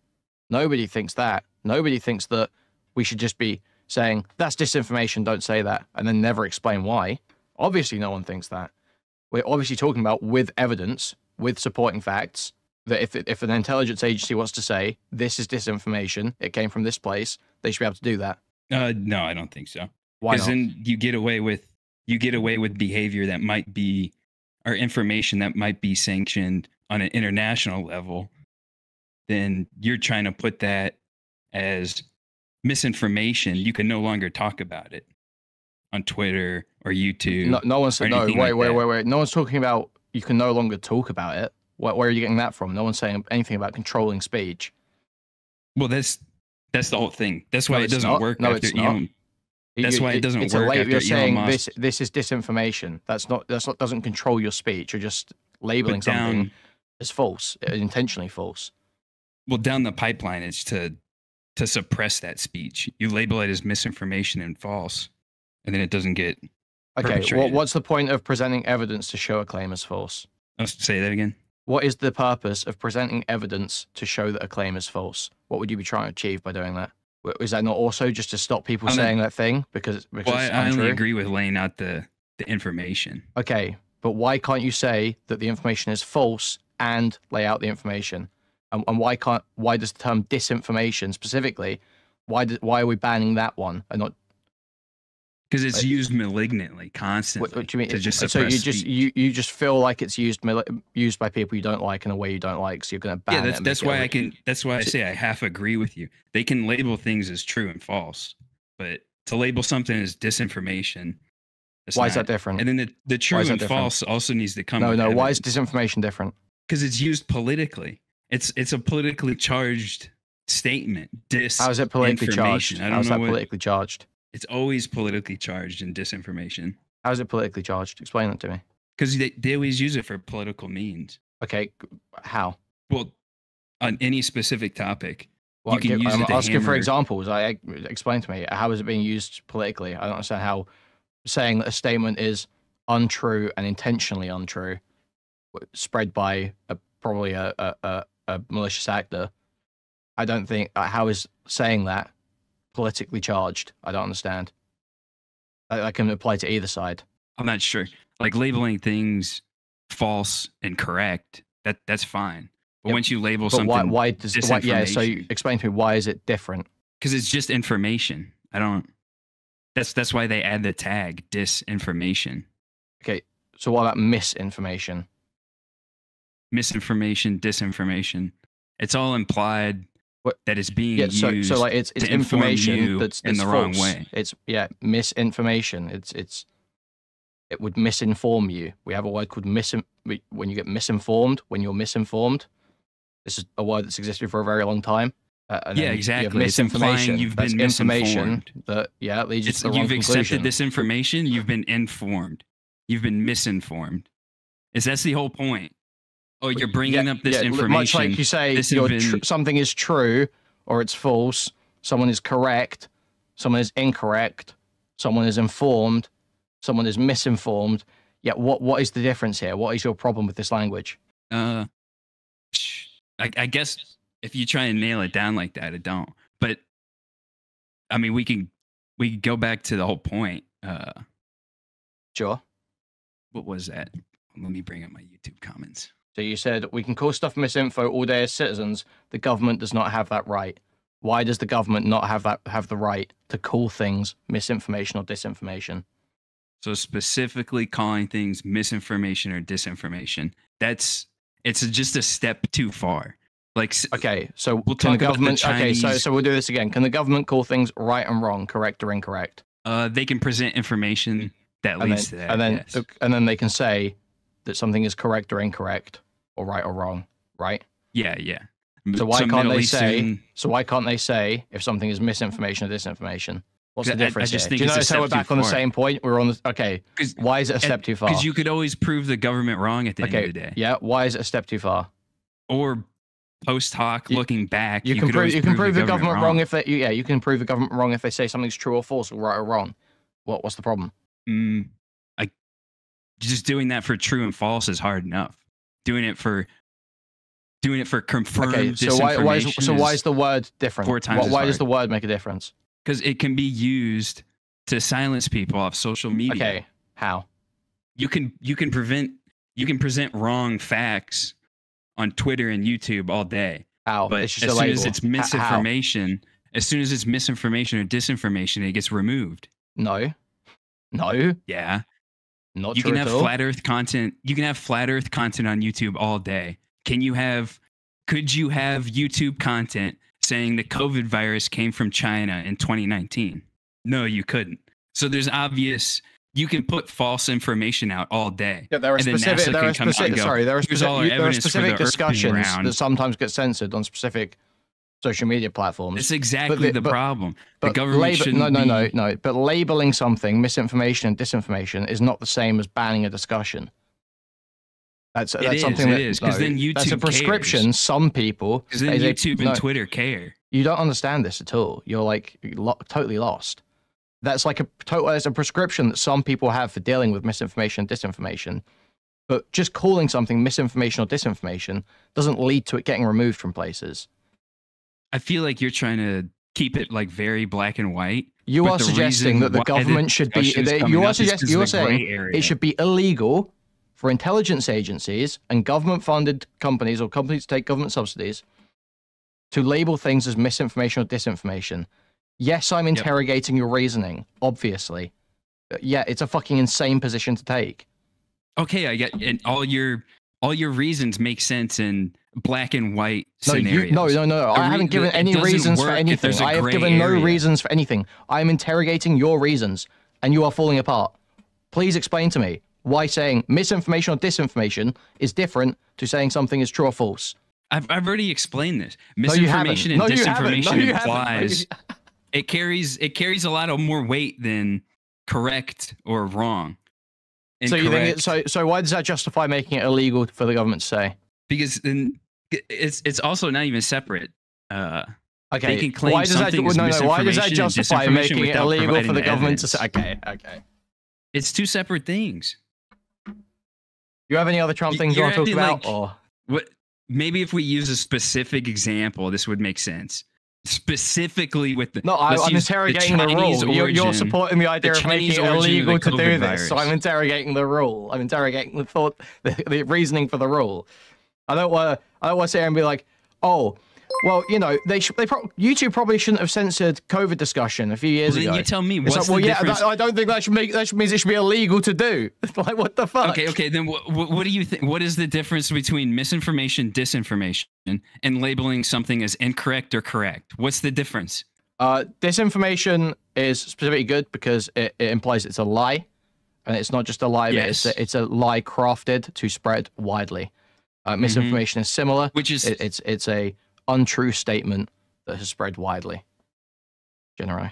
Nobody thinks that. Nobody thinks that we should just be saying that's disinformation, don't say that, and then never explain why. Obviously, no one thinks that. We're obviously talking about with evidence, with supporting facts, that if an intelligence agency wants to say this is disinformation, it came from this place, they should be able to do that. No, I don't think so. Why not? Because then you get away with behavior that might be, or information that might be sanctioned on an international level. Then you're trying to put that as misinformation. You can no longer talk about it on Twitter or YouTube. No one said no. Wait. No one's talking about you can no longer talk about it. Where are you getting that from? No one's saying anything about controlling speech. Well, that's the whole thing. That's why it doesn't work. No, it's not. That's why it doesn't work. You're saying this is disinformation. That's not doesn't control your speech. You're just labeling something as false, intentionally false. Well, down the pipeline, it's to suppress that speech. You label it as misinformation and false, and then it doesn't get. Okay. What's the point of presenting evidence to show a claim is false? Say that again. What is the purpose of presenting evidence to show that a claim is false? What would you be trying to achieve by doing that? Is that not also just to stop people saying that thing? Because I only agree with laying out the information. Okay, but why can't you say that the information is false and lay out the information? And why does the term disinformation specifically, why are we banning that one and not? Because it's used malignantly, constantly. What do you mean? To just suppress you just feel like it's used by people you don't like in a way you don't like, so you're going to ban it. That's why I say I half agree with you. They can label things as true and false, but to label something as disinformation, why is that different? And then the true and false also needs to come. No. Why is disinformation different? Because it's used politically. It's a politically charged statement. How is it politically charged? How is that politically charged? It's always politically charged in disinformation. How is it politically charged? Explain that to me. Because they always use it for political means. Okay, how? Well, on any specific topic, Well, you can use it to asking for hammer- examples. Explain to me, how is it being used politically? I don't understand how saying that a statement is untrue and intentionally untrue, spread by probably a malicious actor. I don't think, how is saying that politically charged? I don't understand. That can apply to either side. I'm not sure. Like labeling things false and correct, that's fine. But Yep. once you label But something, why does yeah? So you explain to me, why is it different? because it's just information. I don't. That's why they add the tag disinformation. Okay, so what about misinformation? Misinformation, disinformation. It's all implied that it's being used. So like it's to inform information you that's in the false. wrong way. It's misinformation. It would misinform you. We have a word called when you get misinformed, when you're misinformed. This is a word that's existed for a very long time. And Yeah, then exactly. You have It's implying misinformation. you've That's been information misinformed. that leads you to the wrong You've accepted conclusion. this information. You've been informed. You've been misinformed. That's the whole point. Oh, you're bringing up this information. Much like you say, something is true or it's false. Someone is correct. Someone is incorrect. Someone is informed. Someone is misinformed. Yet, what is the difference here? What is your problem with this language? I guess if you try and nail it down like that, it don't. But I mean, we can go back to the whole point. Sure. What was that? Let me bring up my YouTube comments. So you said we can call stuff misinfo all day as citizens. The government does not have that right. Why does the government not have the right to call things misinformation or disinformation? So specifically calling things misinformation or disinformation, it's just a step too far. Like, okay, so we'll can the talk about government? the Chinese, okay, so we'll do this again. Can the government call things right and wrong, correct or incorrect? They can present information that leads to that, and then they can say that something is correct or incorrect, or right or wrong, right? Yeah. So why can't they say? So why can't they say if something is misinformation or disinformation? What's the difference I just here? think Do you it's notice how we're back on the same point? We're on the okay. Why is it a step too far? Because you could always prove the government wrong at the end of the day. Yeah. Why is it a step too far? Or post hoc, looking back, you can prove the government wrong if they you can prove the government wrong if they say something's true or false or right or wrong. What's the problem? Just doing that for true and false is hard enough. Doing it for confirmed disinformation. So why is the word different? 4 times why does the word make a difference? Because it can be used to silence people off social media. Okay, how? You can present wrong facts on Twitter and YouTube all day. How? But as soon as it's misinformation, as soon as it's misinformation or disinformation, it gets removed. No. Yeah. Not you true can at have all. flat Earth content. You can have flat Earth content on YouTube all day. Could you have YouTube content saying the COVID virus came from China in 2019? No, you couldn't. So there's obvious. You can put false information out all day. Yeah, there are specific discussions that sometimes get censored on specific social media platforms. It's exactly the problem. The government shouldn't No. But labeling something misinformation and disinformation is not the same as banning a discussion. That's something that is because then YouTube that's a prescription. Cares. Some people because then YouTube and Twitter care. You don't understand this at all. You're like totally lost. That's like it's a prescription that some people have for dealing with misinformation and disinformation. But just calling something misinformation or disinformation doesn't lead to it getting removed from places. I feel like you're trying to keep it like very black and white. You are suggesting that the government should be. You are saying it should be illegal for intelligence agencies and government-funded companies or companies that take government subsidies to label things as misinformation or disinformation. Yes, I'm interrogating your reasoning, obviously. Yeah, it's a fucking insane position to take. Okay, I get it. All your reasons make sense in black and white scenarios. No. I haven't given any reasons for anything. I have given no reasons for anything. I am interrogating your reasons, and you are falling apart. Please explain to me why saying misinformation or disinformation is different to saying something is true or false. I've already explained this. Misinformation and disinformation implies it carries a lot of more weight than correct or wrong. So you think so why does that justify making it illegal for the government to say? Because then it's also not even separate. Okay. They can claim why does that why does that justify making it illegal for the government to say? Okay. It's two separate things. You have any other Trump things you want to talk about? Or what? Maybe if we use a specific example, this would make sense. Specifically with the I'm interrogating the rule. You're supporting the idea of making it illegal to do this. So I'm interrogating the rule. I'm interrogating the thought, the reasoning for the rule. I don't want to sit here and be like, oh, well, you know, YouTube probably shouldn't have censored COVID discussion a few years ago. You tell me what's the difference? I don't think that means it should be illegal to do. Like, what the fuck? Okay. Then what do you think? What is the difference between misinformation, disinformation, and labeling something as incorrect or correct? What's the difference? Disinformation is specifically good because it implies it's a lie, and it's not just a lie, but it's a lie crafted to spread widely. Misinformation is similar, which is it's a untrue statement that has spread widely, generally.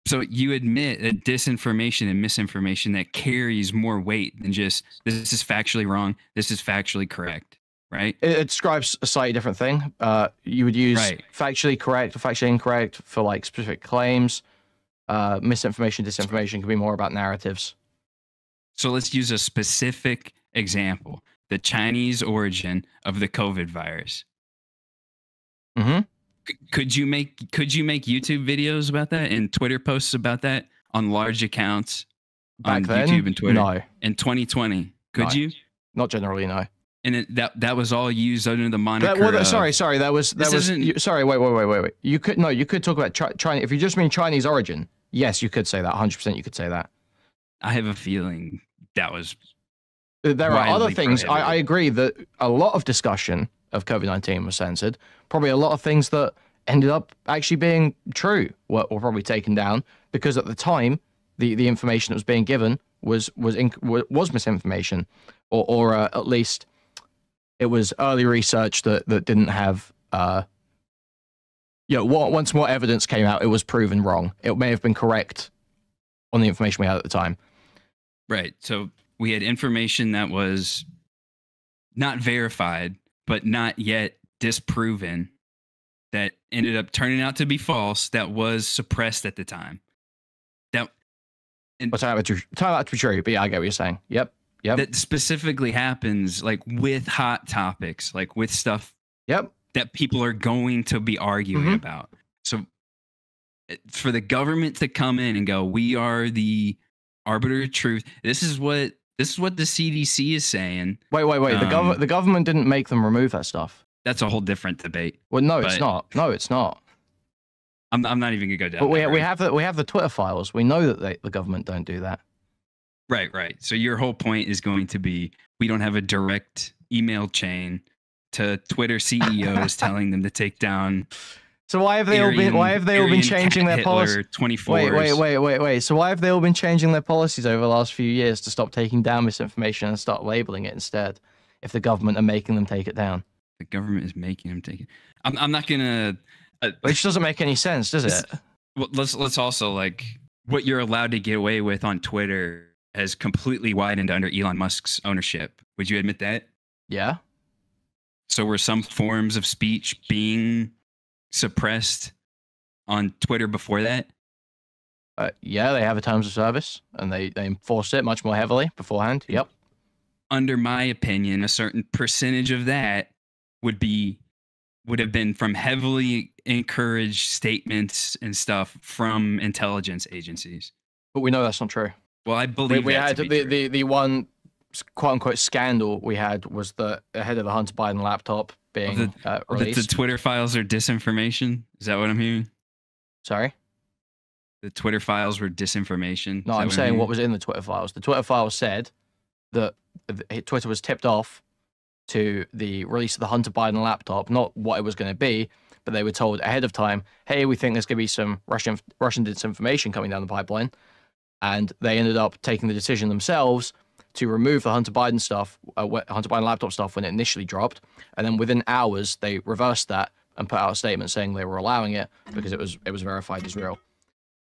So you admit that disinformation and misinformation that carries more weight than just this is factually wrong, this is factually correct, right? It describes a slightly different thing. You would use factually correct or factually incorrect for like specific claims. Misinformation, disinformation can be more about narratives. So let's use a specific example: the Chinese origin of the COVID virus. Mm-hmm. Could you make YouTube videos about that and Twitter posts about that on large accounts on YouTube and Twitter? No. In 2020, could you? Not generally, no. And that was all used under the moniker. Sorry. Wait. You could talk about China. If you just mean Chinese origin, yes, you could say that. 100%, you could say that. I have a feeling that was. There are other things. I agree that a lot of discussion of COVID-19 was censored. Probably a lot of things that ended up actually being true were probably taken down because at the time the information that was being given was misinformation, or at least it was early research that didn't have once more evidence came out, it was proven wrong. It may have been correct on the information we had at the time. Right. So we had information that was not verified, but not yet disproven, that ended up turning out to be false, that was suppressed at the time. Turn out to be true, but yeah, I get what you're saying. Yep. That specifically happens like with hot topics, like with stuff that people are going to be arguing about. So for the government to come in and go, we are the arbiter of truth. This is what the CDC is saying. Wait. The government didn't make them remove that stuff. That's a whole different debate. Well, no, it's not. No, it's not. I'm not even gonna go down. But we have the Twitter files. We know that the government don't do that. Right. So your whole point is going to be we don't have a direct email chain to Twitter CEOs telling them to take down. So why have they all been changing their policies? 24. Wait. So why have they all been changing their policies over the last few years to stop taking down misinformation and start labeling it instead? If the government are making them take it down, the government is making them take it. I'm not gonna. Which doesn't make any sense, does it? Well, let's also like what you're allowed to get away with on Twitter has completely widened under Elon Musk's ownership. Would you admit that? Yeah. So were some forms of speech being suppressed on Twitter before that? Yeah, they have a terms of service, and they enforced it much more heavily beforehand. Yep. Under my opinion, a certain percentage of that would have been from heavily encouraged statements and stuff from intelligence agencies. But we know that's not true. Well, I believe we had the one quote unquote scandal we had was the head of the Hunter Biden laptop being released. The Twitter files are disinformation. Is that what I'm hearing? Sorry? The Twitter files were disinformation. No, I'm saying what was in the Twitter files. The Twitter files said that Twitter was tipped off to the release of the Hunter Biden laptop, not what it was going to be, but they were told ahead of time, hey, we think there's going to be some Russian disinformation coming down the pipeline. And they ended up taking the decision themselves to remove the Hunter Biden stuff, Hunter Biden laptop stuff when it initially dropped. And then within hours, they reversed that and put out a statement saying they were allowing it because it was verified as real.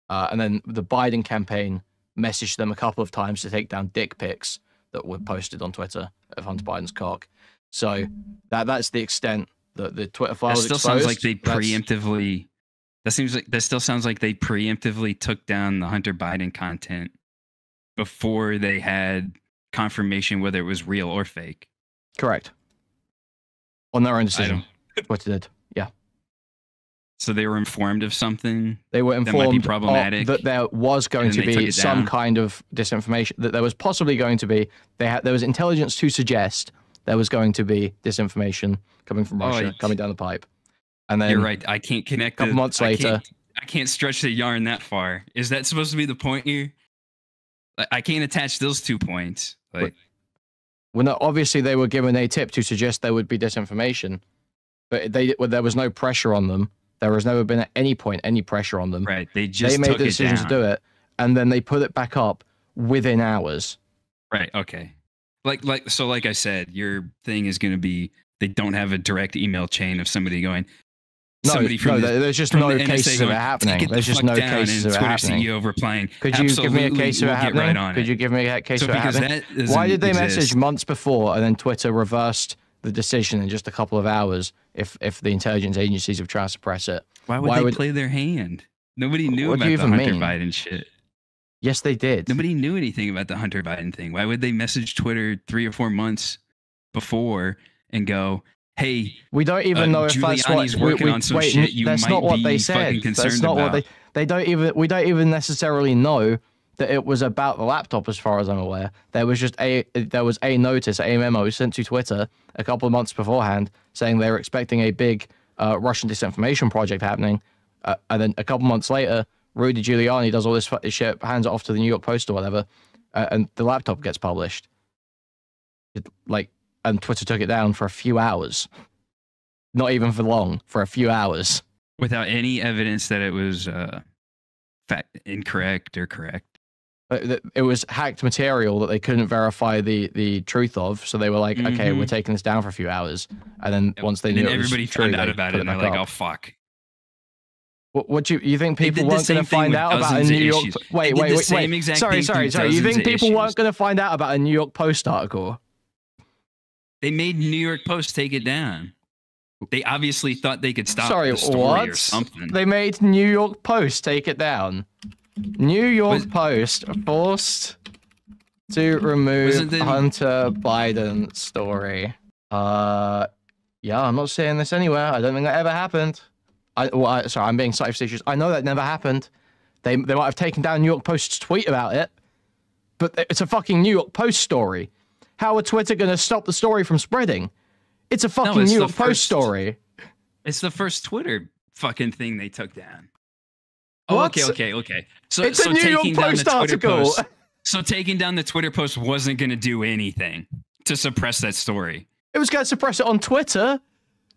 And then the Biden campaign messaged them a couple of times to take down dick pics that were posted on Twitter of Hunter Biden's cock. So that's the extent that the Twitter files exposed. Sounds like they preemptively. That still sounds like they preemptively took down the Hunter Biden content before they had confirmation whether it was real or fake. Correct. On their own decision. Twitter did. Yeah. So they were informed of something. They were informed that might be problematic, that there was going to be some kind of disinformation. That there was possibly going to be. There was intelligence to suggest there was going to be disinformation coming from Russia, coming down the pipe. And then you're right. I can't connect. A couple months later, I can't stretch the yarn that far. Is that supposed to be the point here? I can't attach those 2 points. Like, well, no, obviously they were given a tip to suggest there would be disinformation, but there was no pressure on them. There has never been at any point any pressure on them. Right. They made the decision to do it, and then they put it back up within hours. Right. Okay. Like I said, your thing is going to be they don't have a direct email chain of somebody going. There's just no cases of it happening. There's just no cases of it happening. CEO replying. Could you give me a case of it happening? Could you give me a case of it happening? Why did they message months before and then Twitter reversed the decision in just a couple of hours if the intelligence agencies have tried to suppress it? Why would they play their hand? Nobody knew about the Hunter Biden shit. Yes, they did. Nobody knew anything about the Hunter Biden thing. Why would they message Twitter 3 or 4 months before and go, hey, we don't even know if Giuliani's that's working on some shit you that's might not what be they said. fucking concerned That's not about. what we don't even necessarily know that it was about the laptop as far as I'm aware. There was a notice, a memo sent to Twitter a couple of months beforehand saying they were expecting a big Russian disinformation project happening. And then a couple months later, Rudy Giuliani does all this shit, hands it off to the New York Post or whatever, and the laptop gets published. And Twitter took it down for a few hours. Not even for long, for a few hours. Without any evidence that it was incorrect or correct. It was hacked material that they couldn't verify the truth of, so they were like, okay, we're taking this down for a few hours. And then once they knew it was everybody true, found out about it, and they're like, oh, fuck. What you think people weren't going to find out about a New York... Wait. Sorry. You think people weren't going to find out about a New York Post article? They made New York Post take it down. They obviously thought they could stop the story or something. They made New York Post take it down. New York Post forced to remove Hunter Biden story. Yeah, I'm not saying this anywhere. I don't think that ever happened. Sorry, I'm being slightly facetious. I know that never happened. They might have taken down New York Post's tweet about it, but it's a fucking New York Post story. How are Twitter going to stop the story from spreading? It's a fucking New York Post story. It's the first Twitter fucking thing they took down. What? Oh, okay. So it's a New York Post article. So taking down the Twitter post wasn't going to do anything to suppress that story. It was going to suppress it on Twitter.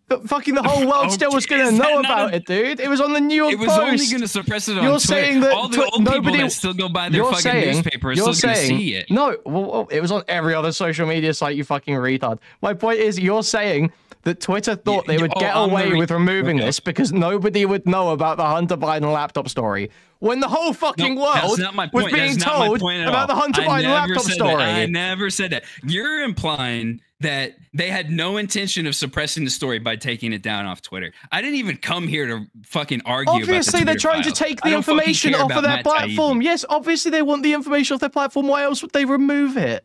But fucking the whole world still was going to know about it, dude. It was on the New York Post. It was only going to suppress it on Twitter. Saying that all the old people that still go buy their fucking newspaper are still going to see it. No, well, it was on every other social media site, you fucking retard. My point is, you're saying that Twitter thought they would get away with removing this because nobody would know about the Hunter Biden laptop story. When the whole fucking world was being told about the Hunter Biden laptop story. I never said that. You're implying that they had no intention of suppressing the story by taking it down off Twitter. I didn't even come here to fucking argue about Obviously, they're trying to take the information off of their platform. Yes, obviously they want the information off their platform. Why else would they remove it?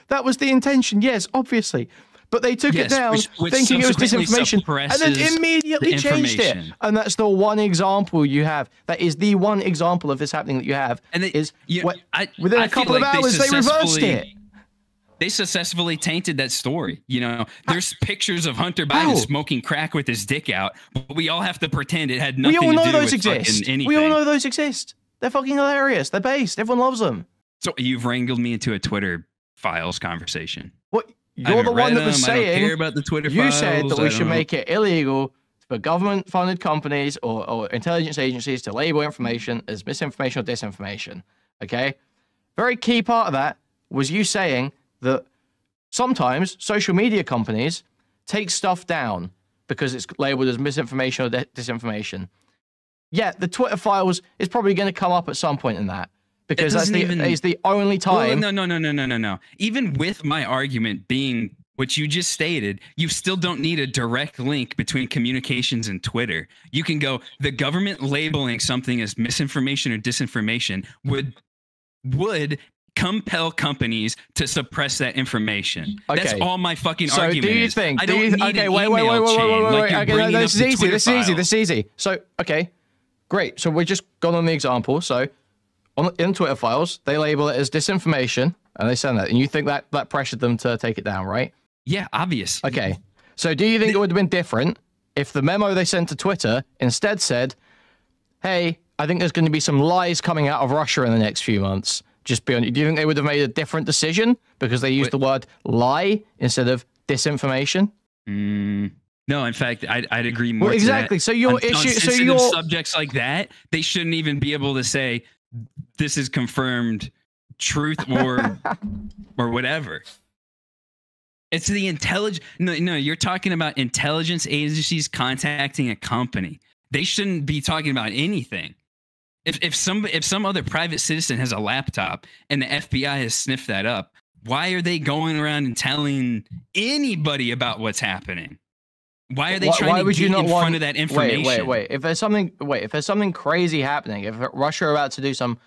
That was the intention. Yes, obviously. But they took it down thinking it was disinformation and then immediately changed it. And that's the one example you have. That is the one example of this happening that you have. And within a couple of hours, they reversed it. They successfully tainted that story. You know, there's pictures of Hunter Biden smoking crack with his dick out, but we all have to pretend it had nothing to do with fucking anything. We all know those exist. They're fucking hilarious. They're based. Everyone loves them. So you've wrangled me into a Twitter files conversation. What? You're the one that was saying, I don't care about the Twitter you files. said that we should make it illegal for government-funded companies or intelligence agencies to label information as misinformation or disinformation. Okay? Very key part of that was you saying that sometimes social media companies take stuff down because it's labeled as misinformation or disinformation. Yeah, the Twitter files is probably going to come up at some point in that. because that's the only time. Well, no. Even with my argument being what you just stated, you still don't need a direct link between communications and Twitter. You can go, the government labeling something as misinformation or disinformation would compel companies to suppress that information. Okay. That's all my fucking argument do you is. Think, I don't need okay, an wait. Okay, this is easy. So, okay, great. So we're just gone on the example. So in Twitter files, they label it as disinformation and they send that. And you think that pressured them to take it down, right? Yeah, obvious. Okay. So do you think it would have been different if the memo they sent to Twitter instead said, hey, I think there's going to be some lies coming out of Russia in the next few months? Do you think they would have made a different decision because they used the word lie instead of disinformation? No, in fact, I'd agree more. Well, exactly. To that. So your issue, on subjects like that, they shouldn't even be able to say this is confirmed truth or whatever. It's the intelligence. No, you're talking about intelligence agencies contacting a company. They shouldn't be talking about anything. If some other private citizen has a laptop and the FBI has sniffed that up, why are they going around and telling anybody about what's happening? Why are they trying to get in front of that information? Wait. If there's something crazy happening, if Russia are about to do some,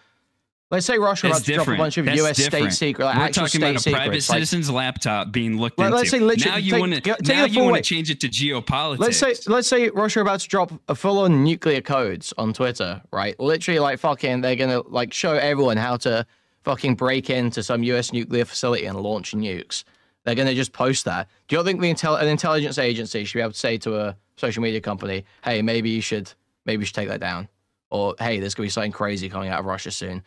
let's say Russia are about to drop a bunch of US state secret, like we're talking about a private citizen's laptop being looked into. Let's say now you want to change it to geopolitics. Let's say Russia are about to drop a full-on nuclear codes on Twitter, right? Literally, like fucking, they're gonna like show everyone how to fucking break into some US nuclear facility and launch nukes. They're gonna just post that. Do you think an intelligence agency should be able to say to a social media company, "Hey, maybe you should take that down," or "Hey, there's gonna be something crazy coming out of Russia soon"?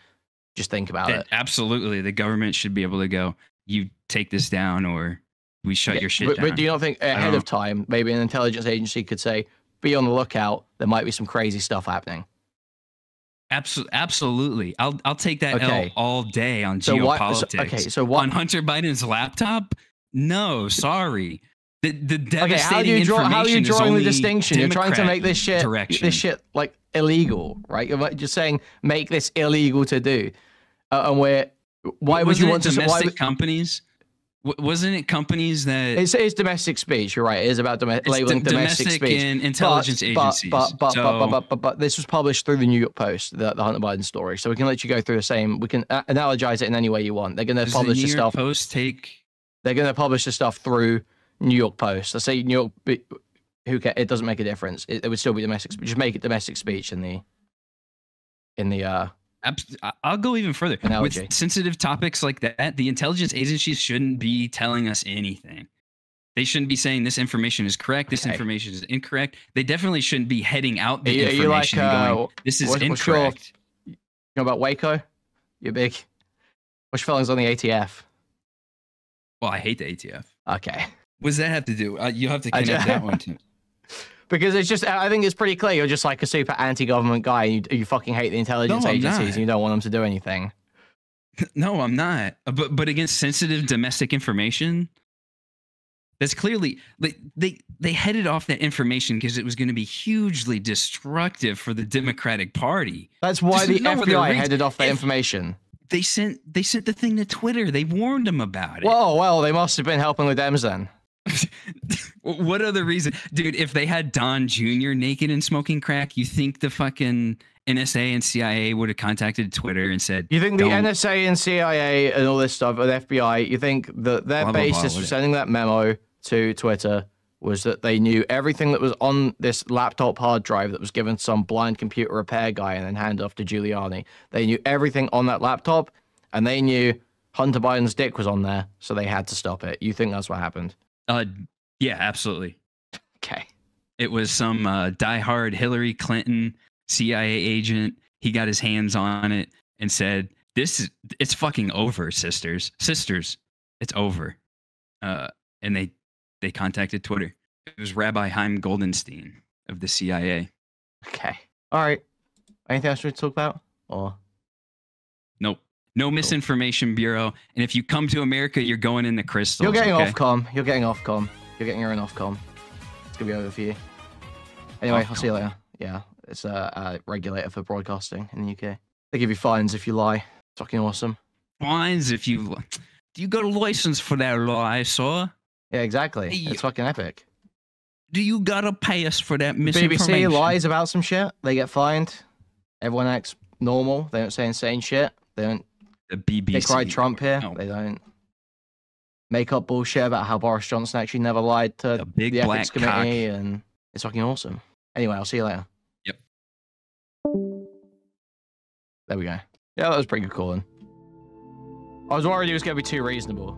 Just think about it. Absolutely. The government should be able to go, you take this down or we shut your shit down. But do you not think ahead of time, maybe an intelligence agency could say, be on the lookout, there might be some crazy stuff happening? Absolutely. I'll take that L all day on geopolitics. On Hunter Biden's laptop? No, sorry. The devastating information how are you drawing the distinction? Democrat You're trying to make this shit like illegal, right? You're just saying make this illegal to do, and why would you want to? Domestic companies? Wasn't it companies that? It's domestic speech. You're right. It is about labeling domestic speech and intelligence agencies. But this was published through the New York Post, the Hunter Biden story. So we can let you go through the same. We can analogize it in any way you want. They're going to publish the stuff. They're going to publish the stuff through New York Post. Let's say New York. Who cares? It doesn't make a difference. It would still be domestic speech. Just make it domestic speech in the. I'll go even further. Analogy. With sensitive topics like that, the intelligence agencies shouldn't be telling us anything. They shouldn't be saying this information is correct, this information is incorrect. They definitely shouldn't be heading out the information and going, this is incorrect. You know about Waco? You're big. What's your feelings on the ATF? Well, I hate the ATF. Okay. What does that have to do? You have to connect that one too. Because it's just, I think it's pretty clear you're just like a super anti-government guy. And you fucking hate the intelligence agencies and you don't want them to do anything. No, I'm not. But against sensitive domestic information, that's clearly, they headed off that information because it was going to be hugely destructive for the Democratic Party. That's why the FBI headed off that information. They sent the thing to Twitter. They warned them about it. Whoa, well, they must have been helping with Dems then. What other reason? Dude, if they had Don Jr. naked and smoking crack, you think the fucking NSA and CIA would have contacted Twitter and said... You think the NSA and CIA and all this stuff, or the FBI, you think that their basis for sending that memo to Twitter was that they knew everything that was on this laptop hard drive that was given to some blind computer repair guy and then handed off to Giuliani. They knew everything on that laptop, and they knew Hunter Biden's dick was on there, so they had to stop it. You think that's what happened? Yeah, absolutely. Okay. It was some diehard Hillary Clinton CIA agent. He got his hands on it and said, it's fucking over, sisters. Sisters, it's over. And they contacted Twitter. It was Rabbi Chaim Goldenstein of the CIA. Okay. All right. Anything else we talk about? Or nope. No misinformation bureau. And if you come to America, you're going in the crystals. You're getting off comm. You're getting off comm. You're getting your own off comm. It's gonna be over for you. Anyway, I'll see you later. Yeah, it's a regulator for broadcasting in the UK. They give you fines if you lie. fucking awesome. Fines if you... Do you got a license for that lie, sir? Yeah, exactly. Hey, It's fucking epic. Do you gotta pay us for that misinformation? BBC lies about some shit. They get fined. Everyone acts normal. They don't say insane shit. They don't... The BBC. They cried Trump here. No. They don't make up bullshit about how Boris Johnson actually never lied to The big the black ethics committee, and it's fucking awesome. Anyway, I'll see you later. Yep. There we go. Yeah, that was pretty good calling. I was worried he was going to be too reasonable.